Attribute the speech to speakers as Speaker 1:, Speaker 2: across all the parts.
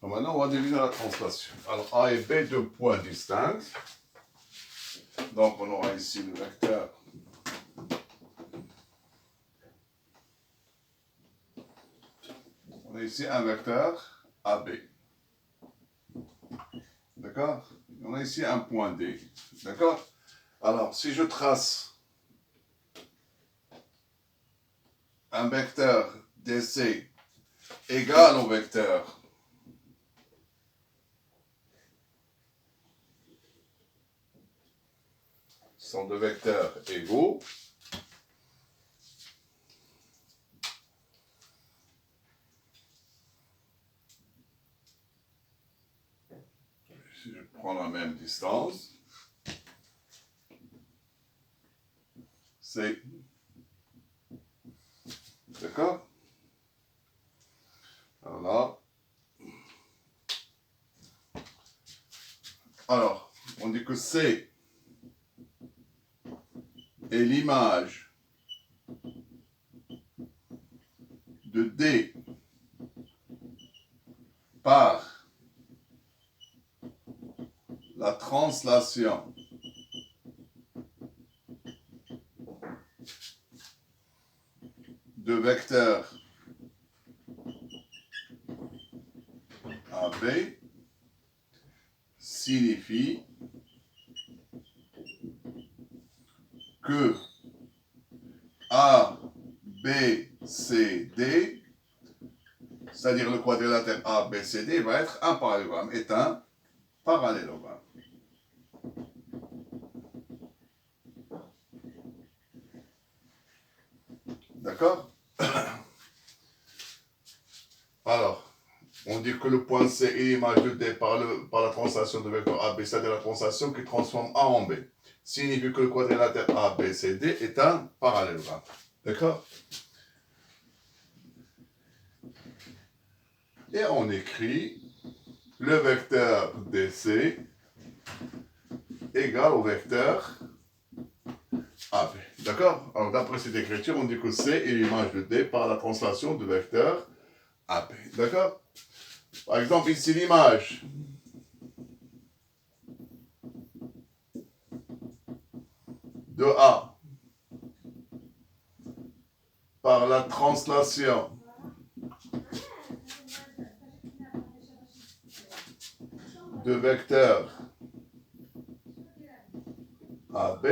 Speaker 1: Donc maintenant, on va deviner la translation. Alors, A et B, deux points distincts. Donc, on aura ici le vecteur. On a ici un vecteur AB. D'accord? On a ici un point D. D'accord? Alors, si je trace un vecteur DC égal au vecteur sont deux vecteurs égaux. Si je prends la même distance, c'est... D'accord? Alors là... Alors, on dit que C est l'image de D par la translation de vecteurs AB signifie que A, B, C, D, c'est-à-dire le quadrilatère A, B, C, D, va être un parallélogramme, est un parallélogramme. D'accord? Alors, on dit que le point C est l'image de D par la translation de vecteur AB, c'est-à-dire la translation qui transforme A en B. Signifie que le quadrilatère A, B, C, D est un parallélogramme. D'accord? Et on écrit le vecteur DC égal au vecteur AB. D'accord? Alors, d'après cette écriture, on dit que C est l'image de D par la translation de vecteur AB. D'accord? Par exemple, ici, l'image de A par la translation de vecteur AB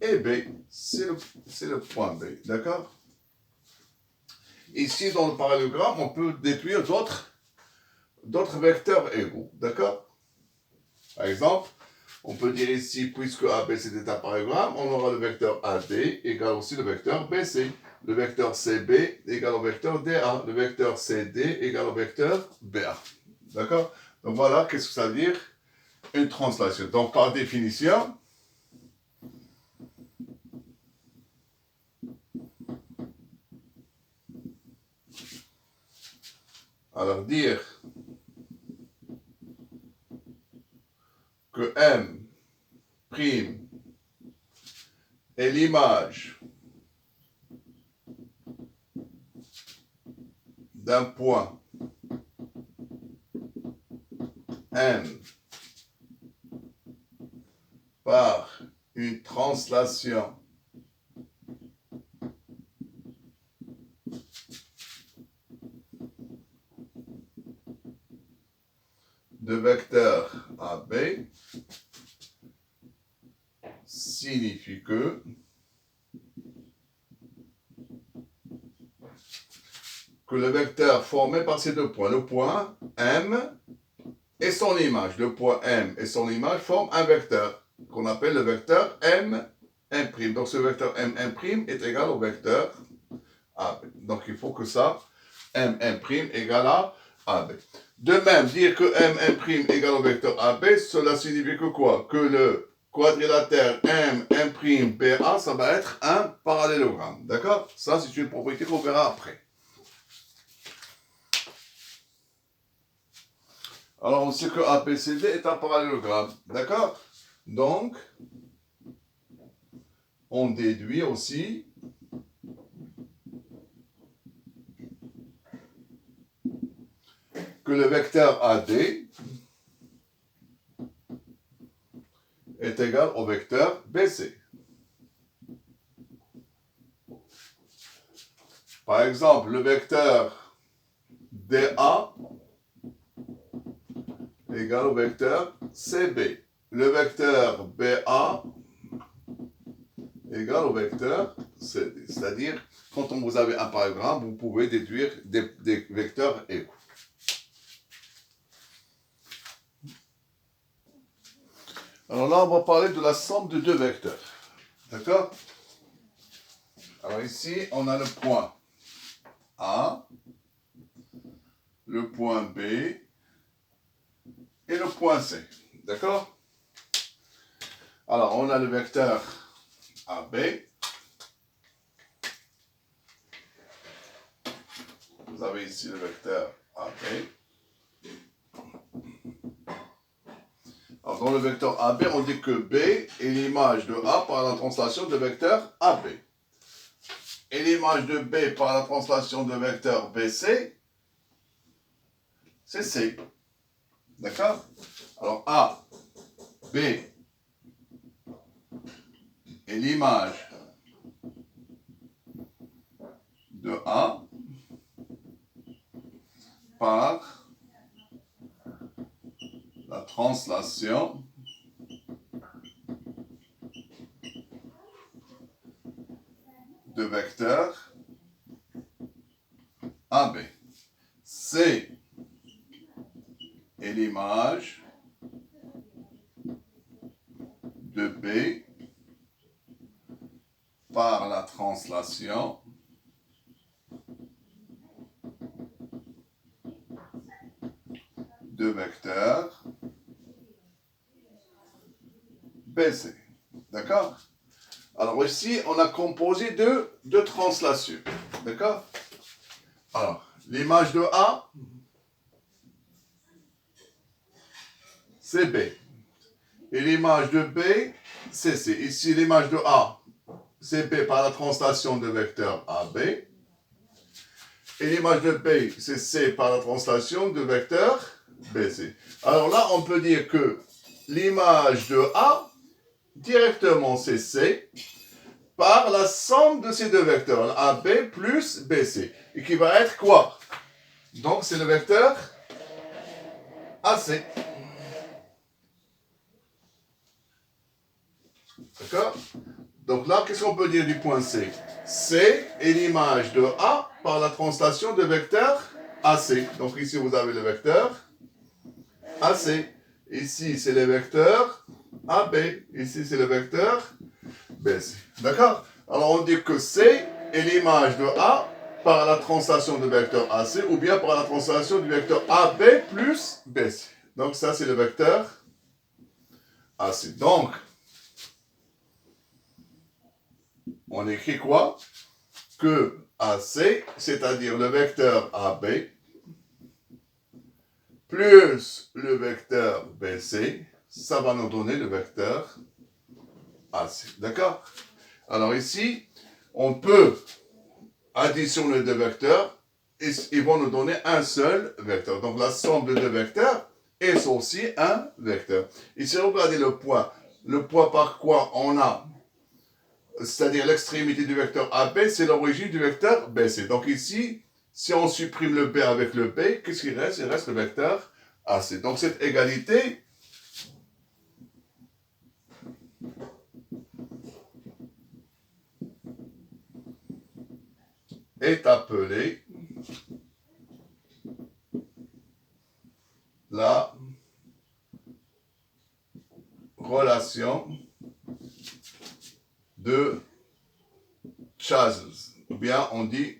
Speaker 1: et B, c'est le point B. D'accord? Ici, dans le parallélogramme, on peut déduire d'autres vecteurs égaux. D'accord? Par exemple, on peut dire ici, puisque AB c'était un parallélogramme, on aura le vecteur AD égale aussi le vecteur BC. Le vecteur CB égale au vecteur DA. Le vecteur CD égale au vecteur BA. D'accord? Donc voilà, qu'est-ce que ça veut dire? Une translation. Donc par définition, alors dire que M' est l'image d'un point M par une translation de vecteur AB signifie que le vecteur formé par ces deux points, le point M et son image, le point M et son image forment un vecteur qu'on appelle le vecteur M'. Donc ce vecteur M' est égal au vecteur AB. Donc il faut que ça, M' égale à AB. De même, dire que M' égale au vecteur AB, cela signifie que quoi? Que le quadrilatère M', BA, ça va être un parallélogramme. D'accord? Ça, c'est une propriété qu'on verra après. Alors, on sait que ABCD est un parallélogramme. D'accord? Donc, on déduit aussi que le vecteur AD est égal au vecteur BC. Par exemple, le vecteur DA est égal au vecteur CB. Le vecteur BA est égal au vecteur CD. C'est-à-dire, quand vous avez un paragramme, vous pouvez déduire des vecteurs égaux. Alors là, on va parler de la somme de deux vecteurs. D'accord? Alors ici, on a le point A, le point B et le point C. D'accord? Alors, on a le vecteur AB. Vous avez ici le vecteur AB. Alors, dans le vecteur AB, on dit que B est l'image de A par la translation de vecteur AB. Et l'image de B par la translation de vecteur BC, c'est C. D'accord? Alors, A, B est l'image de A par la translation de vecteur AB. C est l'image de B par la translation de vecteur BC. D'accord? Alors ici, on a composé deux translations. D'accord? Alors, l'image de A, c'est B. Et l'image de B, c'est C. Ici, l'image de A, c'est B par la translation de vecteur AB. Et l'image de B, c'est C par la translation de vecteur BC. Alors là, on peut dire que l'image de A, directement, c'est C, par la somme de ces deux vecteurs, AB plus BC, et qui va être quoi? Donc, c'est le vecteur AC. D'accord? Donc là, qu'est-ce qu'on peut dire du point C? C est l'image de A par la translation de vecteur AC. Donc ici, vous avez le vecteur AC. Ici, c'est le vecteur AB. Ici, c'est le vecteur BC. D'accord? Alors, on dit que C est l'image de A par la translation de vecteur AC ou bien par la translation du vecteur AB plus BC. Donc, ça, c'est le vecteur AC. Donc, on écrit quoi? Que AC, c'est-à-dire le vecteur AB, plus le vecteur BC, ça va nous donner le vecteur AC. D'accord? Alors ici, on peut additionner deux vecteurs et ils vont nous donner un seul vecteur. Donc la somme de deux vecteurs est aussi un vecteur. Ici, regardez le poids. Le poids par quoi on a, c'est-à-dire l'extrémité du vecteur AB, c'est l'origine du vecteur BC. Donc ici, si on supprime le B avec le B, qu'est-ce qu'il reste? Il reste le vecteur AC. Donc cette égalité est appelée la relation de Chasles. Ou bien on dit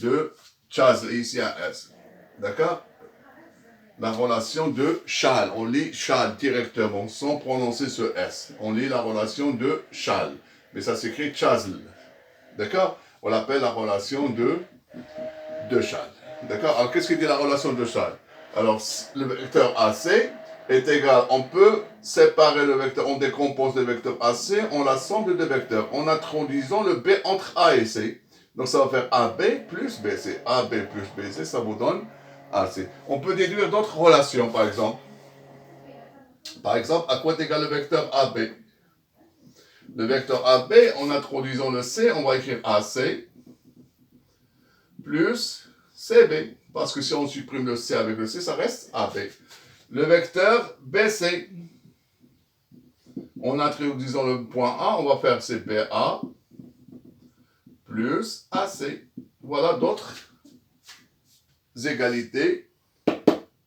Speaker 1: de Chasles, ici un S. D'accord? La relation de Chasles. On lit Chasles directement, sans prononcer ce S. On lit la relation de Chasles. Mais ça s'écrit Chasles. D'accord? On l'appelle la relation de Chasles. D'accord? Alors, qu'est-ce qu'il dit la relation de Chasles? Alors, le vecteur AC est égal, on peut séparer le vecteur, on décompose le vecteur AC, on la somme de deux vecteurs, en introduisant le B entre A et C. Donc, ça va faire AB plus BC. AB plus BC, ça vous donne AC. On peut déduire d'autres relations, par exemple. Par exemple, à quoi est égal le vecteur AB? Le vecteur AB, en introduisant le C, on va écrire AC plus CB. Parce que si on supprime le C avec le C, ça reste AB. Le vecteur BC, en introduisant le point A, on va faire CBA plus AC. Voilà d'autres égalités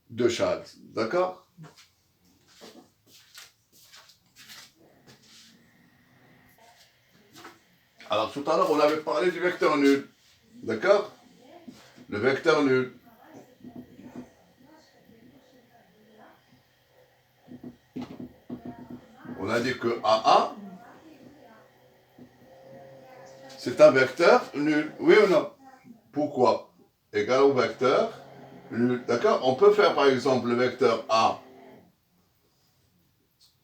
Speaker 1: de Chasles. D'accord? Alors tout à l'heure, on avait parlé du vecteur nul. D'accord? Le vecteur nul. On a dit que AA, c'est un vecteur nul. Oui ou non? Pourquoi? Égal au vecteur nul. D'accord? On peut faire par exemple le vecteur A.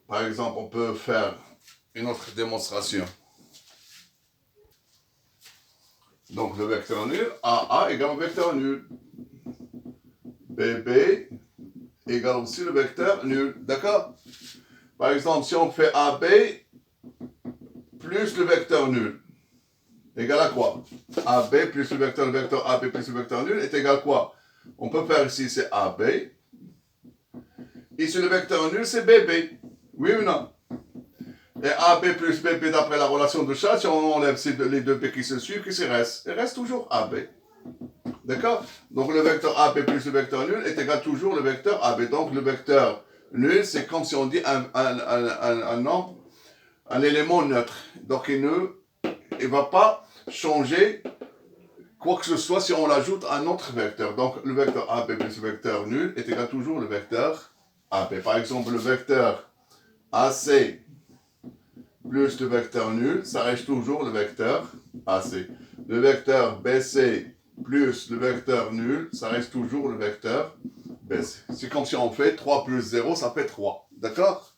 Speaker 1: Par exemple, on peut faire une autre démonstration. Donc le vecteur nul, AA égale au vecteur nul. BB égale aussi le vecteur nul. D'accord? Par exemple, si on fait AB plus le vecteur nul, égal à quoi? AB plus le vecteur AB plus le vecteur nul est égal à quoi? On peut faire ici, c'est AB. Ici, le vecteur nul, c'est BB. Oui ou non? Et AB plus BB, d'après la relation de Chasles, si on enlève les deux B qui se suivent, qu'est-ce qu'il reste? Il reste toujours AB. D'accord? Donc le vecteur AB plus le vecteur nul est égal toujours le vecteur AB. Donc le vecteur nul, c'est comme si on dit un nombre, un élément neutre. Donc il ne va pas changer quoi que ce soit si on l'ajoute à un autre vecteur. Donc le vecteur AB plus le vecteur nul est égal toujours le vecteur AB. Par exemple, le vecteur AC plus le vecteur nul, ça reste toujours le vecteur AC. Le vecteur BC plus le vecteur nul, ça reste toujours le vecteur BC. C'est comme si on fait 3 plus 0, ça fait 3. D'accord?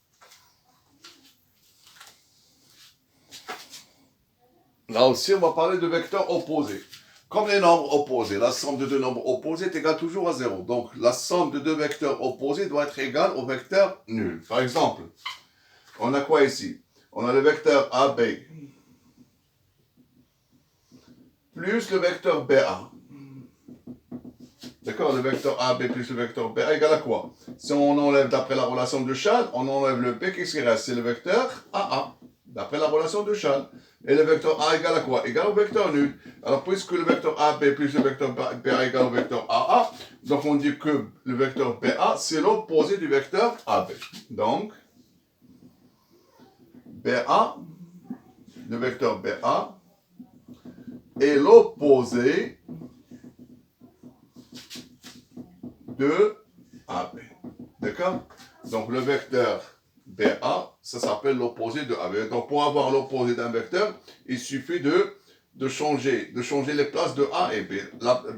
Speaker 1: Là aussi, on va parler de vecteurs opposés. Comme les nombres opposés, la somme de deux nombres opposés est égale toujours à 0. Donc, la somme de deux vecteurs opposés doit être égale au vecteur nul. Par exemple, on a quoi ici? On a le vecteur AB plus le vecteur BA. D'accord? Le vecteur AB plus le vecteur BA égale à quoi? Si on enlève, d'après la relation de Chasles, on enlève le B, qu'est-ce qui reste? C'est le vecteur AA, d'après la relation de Chasles. Et le vecteur A égale à quoi? Égal au vecteur nul. Alors, puisque le vecteur AB plus le vecteur BA égale au vecteur AA, donc on dit que le vecteur BA, c'est l'opposé du vecteur AB. Donc, BA, le vecteur BA, est l'opposé de AB. D'accord? Donc, le vecteur BA, ça s'appelle l'opposé de AB. Donc, pour avoir l'opposé d'un vecteur, il suffit de changer les places de A et B.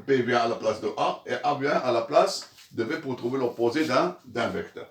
Speaker 1: B vient à la place de A et A vient à la place de B pour trouver l'opposé d'un vecteur.